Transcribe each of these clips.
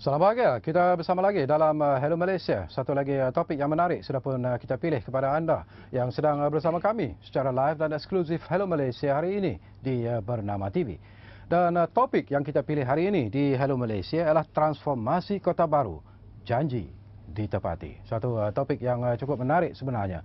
Salam bahagia, kita bersama lagi dalam Hello Malaysia. Satu lagi topik yang menarik sudah pun kita pilih kepada anda yang sedang bersama kami secara live dan eksklusif Hello Malaysia hari ini di Bernama TV. Dan topik yang kita pilih hari ini di Hello Malaysia adalah transformasi Kota Baru, janji ditepati. Satu topik yang cukup menarik sebenarnya.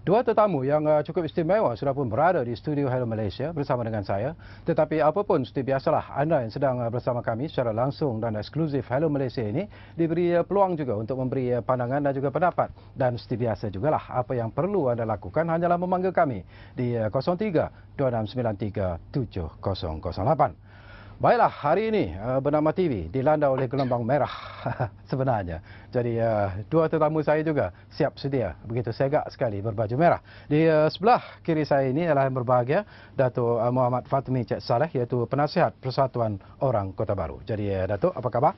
Dua tetamu yang cukup istimewa sudah pun berada di studio Hello Malaysia bersama dengan saya. Tetapi apapun, seperti biasalah, anda yang sedang bersama kami secara langsung dan eksklusif Hello Malaysia ini diberi peluang juga untuk memberi pandangan dan juga pendapat. Dan seperti biasa jugalah, apa yang perlu anda lakukan hanyalah memanggil kami di 03-2693-7008. Baiklah, hari ini Bernama TV dilanda oleh gelombang merah sebenarnya. Jadi dua tetamu saya juga siap sedia, begitu segak sekali berbaju merah. Di sebelah kiri saya ini adalah yang berbahagia Datuk Muhammad Fatmi Cik Saleh, iaitu penasihat Persatuan Orang Kota Baru. Jadi Datuk, apa khabar?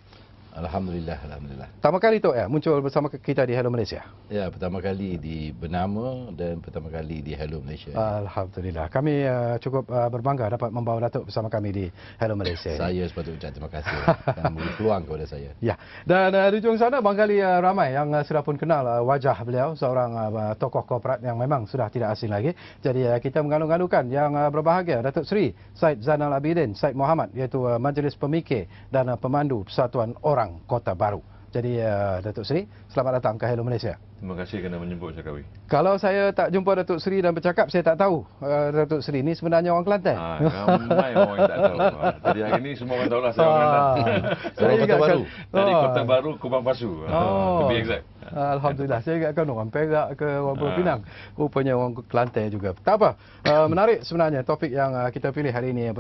Alhamdulillah, Alhamdulillah. Pertama kali Tok muncul bersama kita di Hello Malaysia. Ya, pertama kali di Bernama dan pertama kali di Hello Malaysia. Alhamdulillah. Kami cukup berbangga dapat membawa Datuk bersama kami di Hello Malaysia. Saya sepatutnya ucap terima kasih kerana memberi peluang kepada saya. Ya, dan di ujung sana barangkali ramai yang sudah pun kenal wajah beliau, seorang tokoh korporat yang memang sudah tidak asing lagi. Jadi kita mengalu-alukan yang berbahagia Datuk Seri Syed Zainal Abidin Syed Muhammad, iaitu Majlis Pemikir dan Pemandu Persatuan Orang Kota Baru. Jadi Datuk Seri, selamat datang ke Hello Malaysia. Terima kasih kerana menjemput Syakawi. Kalau saya tak jumpa Datuk Seri dan bercakap, saya tak tahu Datuk Seri ni sebenarnya orang Kelantan. Ramai orang yang tak tahu. Jadi hari ini semua orang tahulah saya orang Kelantan. Orang Kota Baru. Dari Kota Baru, Kubang Pasu. To be exact. Alhamdulillah, saya ingatkan orang Perak ke orang Pulau Pinang. Rupanya orang Kelantan juga. Tak apa, menarik sebenarnya topik yang kita pilih hari ini,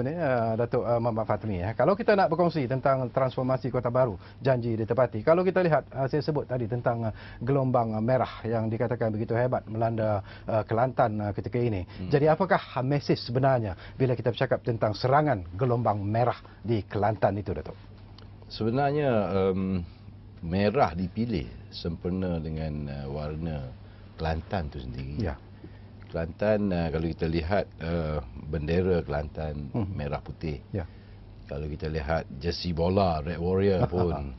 Datuk Muhammad Fatmi. Kalau kita nak berkongsi tentang transformasi Kota Baru, janji ditepati. Kalau kita lihat, saya sebut tadi tentang gelombang merah yang dikatakan begitu hebat melanda Kelantan ketika ini. Jadi apakah mesej sebenarnya bila kita bercakap tentang serangan gelombang merah di Kelantan itu, Datuk? Sebenarnya merah dipilih sempena dengan warna Kelantan itu sendiri. Ya. Kelantan, kalau kita lihat bendera Kelantan merah putih. Ya. Kalau kita lihat jersey bola Red Warrior pun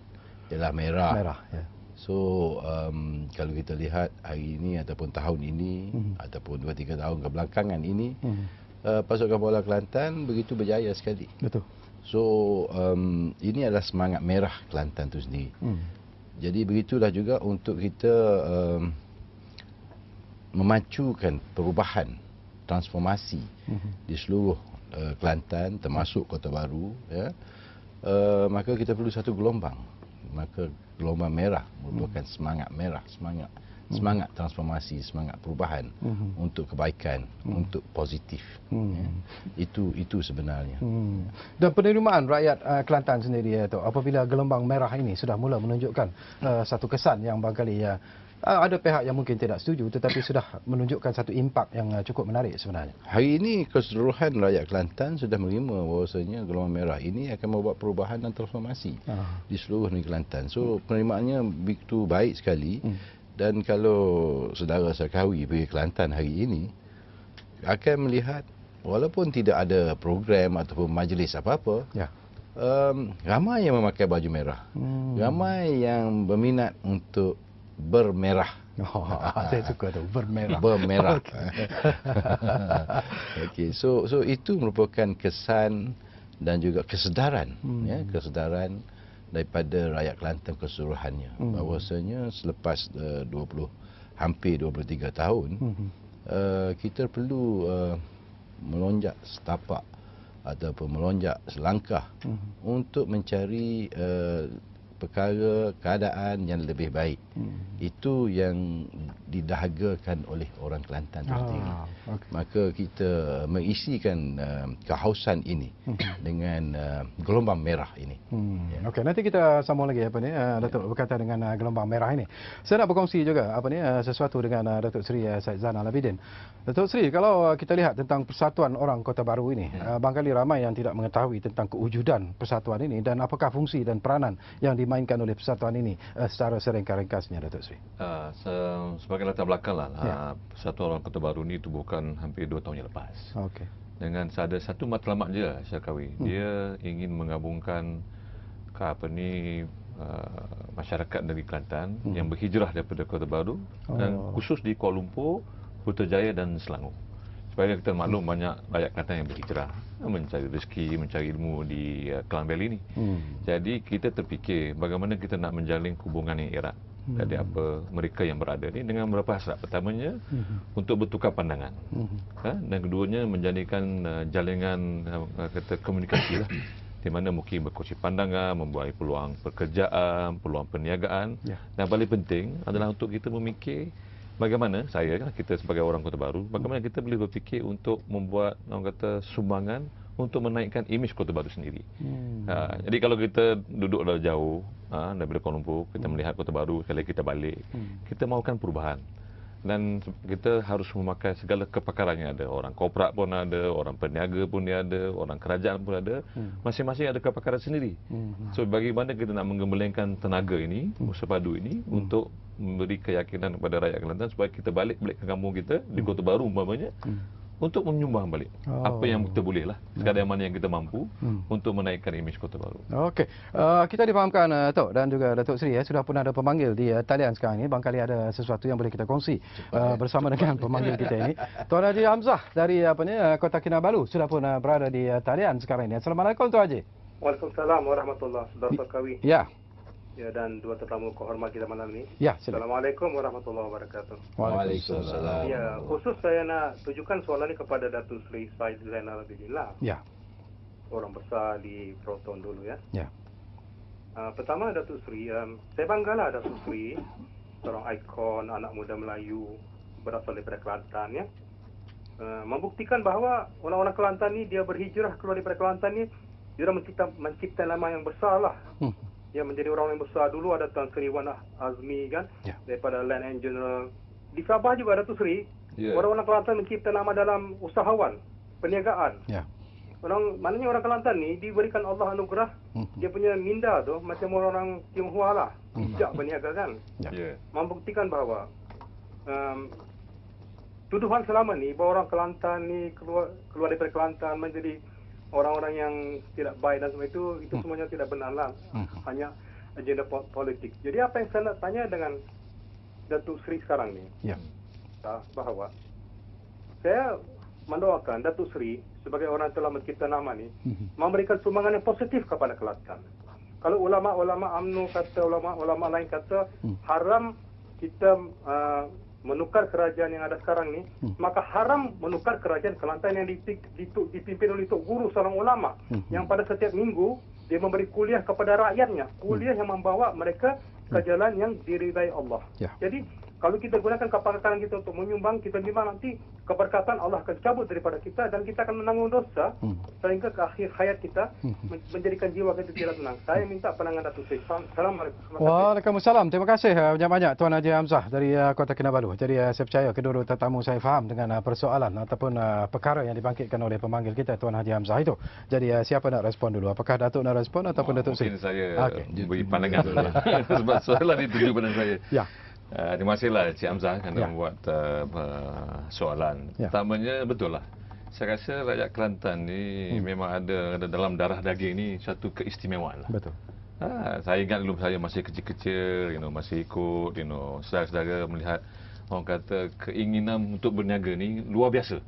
ialah merah. Merah, ya. So kalau kita lihat hari ini ataupun tahun ini ataupun 2-3 tahun kebelakangan ini, pasukan bola Kelantan begitu berjaya sekali. Betul. So ini adalah semangat merah Kelantan itu sendiri. Jadi begitulah juga untuk kita memacukan perubahan, transformasi di seluruh Kelantan termasuk Kota Baru, ya. Maka kita perlu satu gelombang. Maka gelombang merah merupakan semangat merah, semangat transformasi, semangat perubahan untuk kebaikan, untuk positif. Ya. Itu sebenarnya. Dan penerimaan rakyat Kelantan sendiri, apabila gelombang merah ini sudah mula menunjukkan satu kesan yang barangkali ada pihak yang mungkin tidak setuju, tetapi sudah menunjukkan satu impak yang cukup menarik sebenarnya. Hari ini keseluruhan rakyat Kelantan sudah menerima bahawasanya gelombang merah ini akan membuat perubahan dan transformasi di seluruh negeri Kelantan. So penerimaannya begitu baik sekali. Dan kalau saudara Syakawi pergi Kelantan hari ini, akan melihat walaupun tidak ada program ataupun majlis apa-apa, Ya. Ramai yang memakai baju merah. Ramai yang berminat untuk bermerah. Saya suka tu, bermerah. Bermerah. Okey, so itu merupakan kesan dan juga kesedaran, ya, kesedaran daripada rakyat Kelantan keseluruhannya. Bahawasanya selepas hampir 23 tahun, kita perlu melonjak setapak ataupun melonjak selangkah untuk mencari perkara keadaan yang lebih baik. Itu yang didahagakan oleh orang Kelantan sendiri. Okay. Maka kita mengisikan kehausan ini dengan gelombang merah ini. Okey, nanti kita sambung lagi Datuk berkaitan dengan gelombang merah ini. Saya nak berkongsi juga sesuatu dengan Datuk Seri Syed Zainal Abidin. Datuk Seri, kalau kita lihat tentang Persatuan Orang Kota Baru ini, barangkali ramai yang tidak mengetahui tentang kewujudan persatuan ini dan apakah fungsi dan peranan yang dimainkan oleh persatuan ini secara seringkas-ringkasnya, Datuk Seri. Sebagai latar belakang lah, Persatuan Orang Kota Baru ni tubuhkan hampir 2 tahun yang lepas. Okey. Dengan ada satu matlamat je, Syakawi. Dia ingin menggabungkan masyarakat dari Kelantan yang berhijrah daripada Kota Baru dan khusus di Kuala Lumpur, Putrajaya dan Selangor. Supaya kita maklum banyak rakyat Kelantan yang berhijrah mencari rezeki, mencari ilmu di Klang Valley ni. Jadi kita terfikir bagaimana kita nak menjalin hubungan yang erat dari apa mereka yang berada ni dengan beberapa hasrat. Pertamanya untuk bertukar pandangan. Dan keduanya menjadikan jaringan kata komunikasi lah. Di mana mungkin berkongsi pandangan, membuat peluang pekerjaan, peluang perniagaan. Dan paling penting adalah untuk kita memikir bagaimana kita sebagai orang Kota Baru, bagaimana kita boleh berfikir untuk membuat orang kata sumbangan untuk menaikkan imej Kota Baru sendiri. Jadi kalau kita duduk dah jauh daripada Kuala Lumpur, kita melihat Kota Baru, sekali kita balik, kita mahukan perubahan. Dan kita harus memakai segala kepakaran yang ada. Orang korporat pun ada, orang peniaga pun ada, orang kerajaan pun ada. Masing-masing ada kepakaran sendiri. So bagaimana kita nak menggemblengkan tenaga ini, usaha padu ini untuk memberi keyakinan kepada rakyat Kelantan supaya kita balik ke kampung kita di Kota Baru umpamanya untuk menyumbang balik apa yang kita boleh lah, sekadar mana yang kita mampu untuk menaikkan imej Kota Baru. Okey, kita difahamkan Tok dan juga Datuk Seri sudah pun ada pemanggil di talian sekarang ini. Barangkali ada sesuatu yang boleh kita kongsi bersama dengan pemanggil kita ini. Tuan Haji Hamzah dari Kota Kinabalu sudah pun berada di talian sekarang ini. Assalamualaikum Tuan Haji. Waalaikumsalam warahmatullahi wabarakatuh. Ya. Ya, dan dua tetamu kehormat kita malam ini. Ya, silakan. Assalamualaikum warahmatullahi wabarakatuh. Waalaikumsalam. Ya, khusus saya nak tujukan soalan ini kepada Datuk Seri Said Zainal Abidillah. Ya. Orang besar di Proton dulu ya. Ya. Pertama Datuk Seri, saya banggalah Datuk Seri, seorang ikon anak muda Melayu berasal daripada Kelantan ya. Membuktikan bahawa orang-orang Kelantan ni dia berhijrah keluar daripada Kelantan ni, dia dah mencipta nama yang besar lah. Ya, menjadi orang yang besar. Dulu ada Tan Sri Wan Azmi kan, daripada Land and General. Di Sabah juga Datuk Seri, orang-orang Kelantan mencipta nama dalam usahawan, perniagaan. Maknanya orang Kelantan ni diberikan Allah anugerah, dia punya minda tu macam orang Tionghoa lah, bijak berniaga kan. Membuktikan bahawa tuduhan selama ni bahawa orang Kelantan ni keluar daripada Kelantan menjadi orang-orang yang tidak baik dan semua itu semuanya tidak benar lah. Hanya agenda politik. Jadi apa yang saya nak tanya dengan Datuk Seri sekarang ni, bahawa saya mendoakan Datuk Seri sebagai orang yang telah mencipta nama ni memberikan sumbangan yang positif kepada Kelantan. Kalau ulama-ulama UMNO kata, ulama-ulama lain kata haram kita menukar kerajaan yang ada sekarang ni, maka haram menukar kerajaan Kelantan yang dipimpin oleh Tok Guru, seorang ulama yang pada setiap minggu dia memberi kuliah kepada rakyatnya, kuliah yang membawa mereka ke jalan yang diridai Allah. Jadi kalau kita gunakan kepakaran kita untuk menyumbang, kita memang nanti keberkatan Allah akan cabut daripada kita dan kita akan menanggung dosa sehingga ke akhir hayat kita menjadikan jiwa kita tidak tenang. Saya minta pandangan Datuk Seri. Assalamualaikum. Waalaikumsalam. Terima kasih banyak-banyak Tuan Haji Hamzah dari Kota Kinabalu. Jadi saya percaya kedua-dua tetamu saya faham dengan persoalan ataupun perkara yang dibangkitkan oleh pemanggil kita Tuan Haji Hamzah itu. Jadi siapa nak respon dulu? Apakah Datuk nak respon ataupun Datuk Seri? Mungkin saya beri pandangan dulu. Sebab soalan dituju pada saya. Ya. Terima kasihlah Cik Hamzah kerana membuat soalan. Pertamanya betul lah. Saya rasa rakyat Kelantan ni memang ada dalam darah daging ni satu keistimewaan lah. Betul. Saya ingat dulu saya masih kecil-kecil, masih ikut, saudara-saudara melihat orang kata keinginan untuk berniaga ni luar biasa.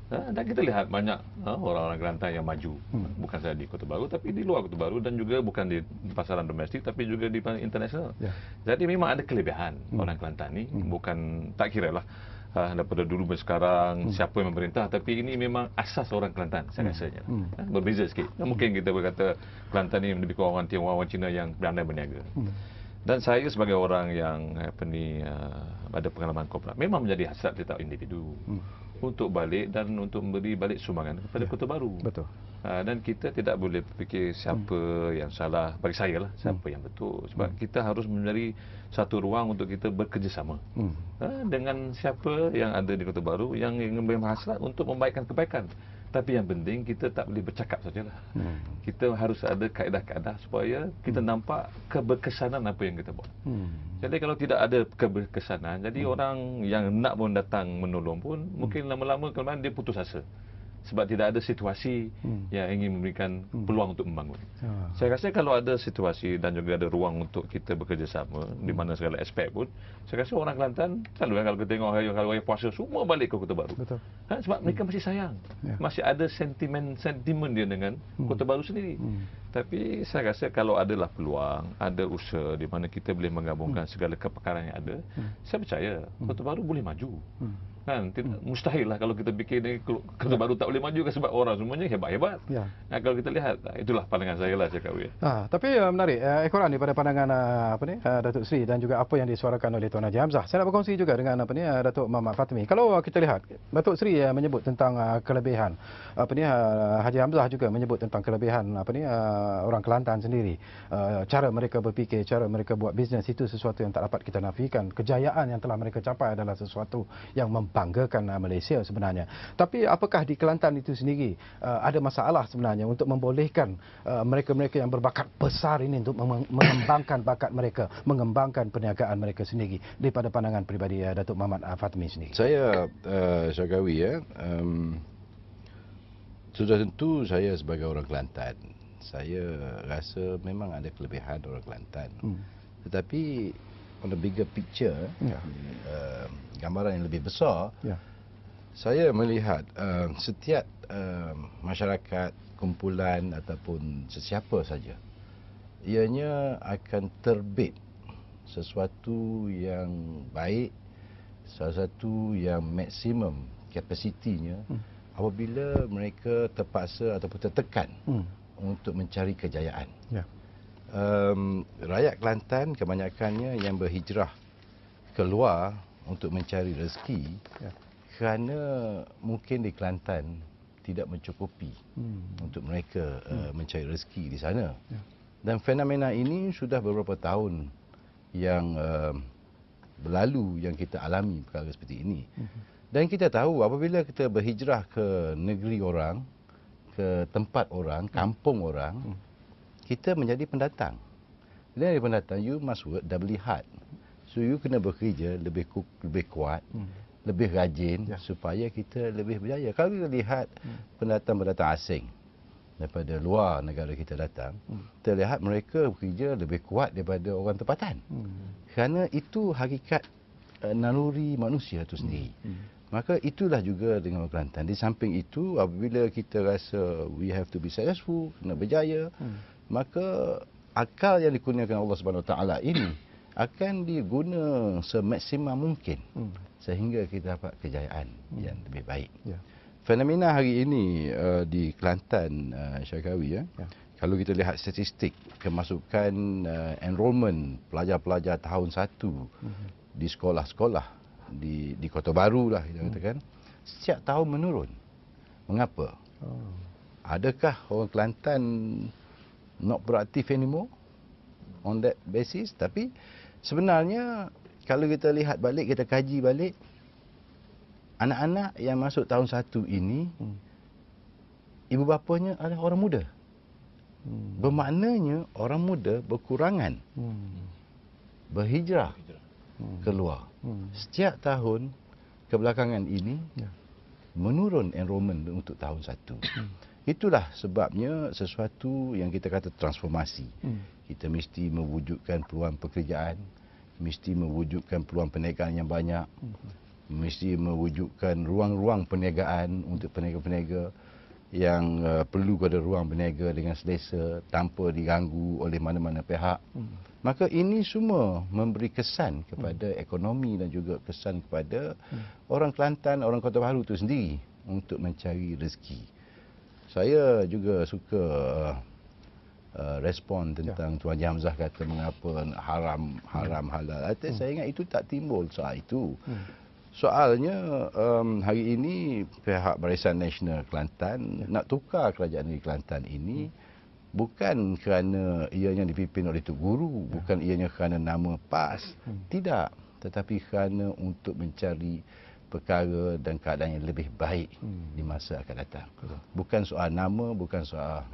Dan kita lihat banyak orang-orang Kelantan yang maju, bukan sahaja di Kota Baru tapi di luar Kota Baru dan juga bukan di pasaran domestik tapi juga di internasional. Jadi memang ada kelebihan orang Kelantan ni, bukan tak kira lah daripada dulu sampai sekarang siapa yang memerintah, tapi ini memang asas orang Kelantan saya rasanya. Berbeza sikit. Mungkin kita berkata Kelantan ni lebih kurang orang Tionghoa, orang Cina yang pandai berniaga. Dan saya sebagai orang yang ada pengalaman korporat memang menjadi hasrat setiap individu untuk balik dan untuk memberi balik sumbangan kepada Kota Baru. Betul. Dan kita tidak boleh fikir siapa yang salah, bagi saya lah siapa yang betul, sebab kita harus mencari satu ruang untuk kita bekerjasama dengan siapa yang ada di Kota Baru yang memang hasrat untuk membaikkan kebaikan. Tapi yang penting kita tak boleh bercakap sajalah. Kita harus ada kaedah-kaedah supaya kita nampak keberkesanan apa yang kita buat. Jadi kalau tidak ada keberkesanan, jadi orang yang nak pun datang menolong pun mungkin lama-lama kelamaan dia putus asa. sebab tidak ada situasi yang ingin memberikan peluang untuk membangun. Saya rasa kalau ada situasi dan juga ada ruang untuk kita bekerjasama di mana segala aspek pun, saya rasa orang Kelantan selalu kalau kita tengok kalau hari puasa semua balik ke Kota Baru. Betul. Sebab mereka masih sayang. Masih ada sentimen dia dengan Kota Baru sendiri. Tapi saya rasa kalau adalah peluang, ada usaha di mana kita boleh menggabungkan segala kepakaran yang ada, saya percaya Kota Baru boleh maju. Kan mustahil lah kalau kita fikir ni Kota Baru tak boleh maju kan sebab orang semuanya hebat-hebat. Kalau kita lihat itulah pandangan saya lah cakap ya. Tapi menarik ekoran ni pada pandangan Datuk Seri dan juga apa yang disuarakan oleh Tuan Haji Hamzah. Saya nak berkongsi juga dengan Datuk Mamat Fatmi. Kalau kita lihat Datuk Seri menyebut tentang kelebihan Haji Hamzah juga menyebut tentang kelebihan orang Kelantan sendiri. Cara mereka berfikir, cara mereka buat bisnes itu sesuatu yang tak dapat kita nafikan. Kejayaan yang telah mereka capai adalah sesuatu yang membanggakan Malaysia sebenarnya. Tapi apakah di Kelantan itu sendiri ada masalah sebenarnya untuk membolehkan mereka-mereka yang berbakat besar ini untuk mengembangkan bakat mereka, mengembangkan perniagaan mereka sendiri daripada pandangan peribadi Datuk Mamat Fatmi sendiri? Saya Syakawi sudah tentu saya sebagai orang Kelantan, saya rasa memang ada kelebihan orang Kelantan. Tetapi on the bigger picture, gambaran yang lebih besar, saya melihat setiap masyarakat, kumpulan ataupun sesiapa saja, ianya akan terbit sesuatu yang baik, sesuatu yang maksimum kapasitinya apabila mereka terpaksa ataupun tertekan untuk mencari kejayaan. Rakyat Kelantan kebanyakannya yang berhijrah keluar untuk mencari rezeki kerana mungkin di Kelantan tidak mencukupi untuk mereka mencari rezeki di sana. Dan fenomena ini sudah beberapa tahun yang berlalu yang kita alami perkara seperti ini. Dan kita tahu apabila kita berhijrah ke negeri orang, ke tempat orang, kampung orang, kita menjadi pendatang. Bila jadi pendatang, you must work doubly hard. So you kena bekerja lebih kuat, lebih rajin supaya kita lebih berjaya. Kalau kita lihat pendatang-pendatang asing daripada luar negara kita datang, terlihat mereka bekerja lebih kuat daripada orang tempatan. Kerana itu hakikat naluri manusia itu sendiri. Maka itulah juga dengan orang Kelantan. Di samping itu, apabila kita rasa we have to be successful, kena berjaya, maka akal yang dikurniakan Allah Subhanahu Wa Taala ini akan diguna semaksimum mungkin sehingga kita dapat kejayaan yang lebih baik. Fenomena hari ini di Kelantan, Syakawi, kalau kita lihat statistik kemasukan enrolment pelajar-pelajar tahun 1 di sekolah-sekolah di Kota Baru lah kita katakan, setiap tahun menurun. Mengapa? Adakah orang Kelantan not proaktif anymore on that basis? Tapi sebenarnya kalau kita lihat balik, kita kaji balik, anak-anak yang masuk tahun 1 ini ibu bapanya adalah orang muda. Bermaknanya orang muda berkurangan berhijrah keluar. Setiap tahun kebelakangan ini menurun enrolment untuk tahun 1. Itulah sebabnya sesuatu yang kita kata transformasi. Kita mesti mewujudkan peluang pekerjaan, mesti mewujudkan peluang perniagaan yang banyak, mesti mewujudkan ruang-ruang perniagaan untuk peniaga-peniaga yang perlu pada ruang berniaga dengan selesa tanpa diganggu oleh mana-mana pihak. Maka ini semua memberi kesan kepada ekonomi dan juga kesan kepada orang Kelantan, orang Kota Baru itu sendiri untuk mencari rezeki. Saya juga suka respon tentang Tuan Haji Hamzah kata mengapa haram halal. Saya ingat itu tak timbul soal itu. Soalnya hari ini pihak Barisan Nasional Kelantan nak tukar kerajaan negeri Kelantan ini bukan kerana ianya dipimpin oleh Tok Guru, bukan ianya kerana nama PAS, tidak, tetapi kerana untuk mencari perkara dan keadaan yang lebih baik di masa akan datang. Bukan soal nama, bukan soal